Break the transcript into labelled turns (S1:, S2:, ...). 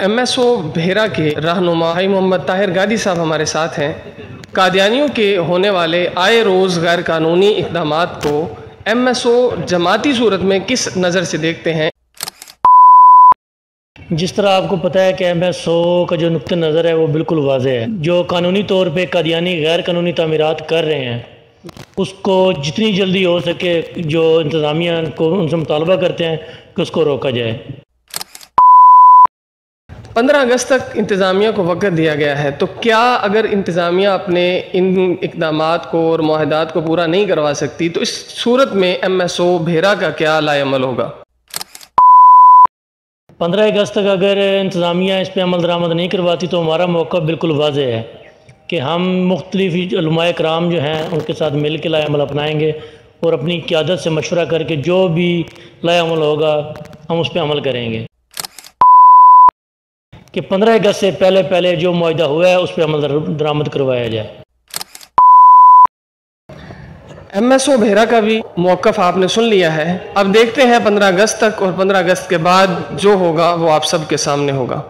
S1: MSO भेरा के रहनुमा भाई मोहम्मद ताहिर गादी साहब हमारे साथ हैं। कादियानियों के होने वाले आए रोज़ गैर कानूनी इक़दामात को MSO जमाती सूरत में किस नज़र से देखते हैं?
S2: जिस तरह आपको पता है कि MSO का जो नुक्ता नज़र है वो बिल्कुल वाज़ेह है। जो कानूनी तौर पे कादियानी गैर कानूनी तामीरात कर रहे हैं उसको जितनी जल्दी हो सके जो इंतज़ामिया को उनसे मुतालबा करते हैं कि उसको रोका जाए।
S1: 15 अगस्त तक इंतज़ामिया को वक़्त दिया गया है, तो क्या अगर इंतज़ामिया अपने इन इक़दामात को और मुआहदात को पूरा नहीं करवा सकती तो इस सूरत में MSO भेरा का क्या लाएअमल होगा?
S2: 15 अगस्त तक अगर इंतज़ामिया इस पर अमल दरामद नहीं करवाती तो हमारा मौक़ा बिल्कुल वाज़ेह है कि हम मुख्तलिफ़ उलमाए कराम जो हैं उनके साथ मिल के लाएअमल अपनाएँगे और अपनी क़यादत से मशवरा करके जो भी लाएअमल होगा हम उस पर अमल करेंगे कि 15 अगस्त से पहले जो मुआहदा हुआ है उस पर अमल दरामद करवाया जाए।
S1: MSO भेरा का भी मौक़िफ़ आपने सुन लिया है। अब देखते हैं 15 अगस्त तक, और 15 अगस्त के बाद जो होगा वो आप सबके सामने होगा।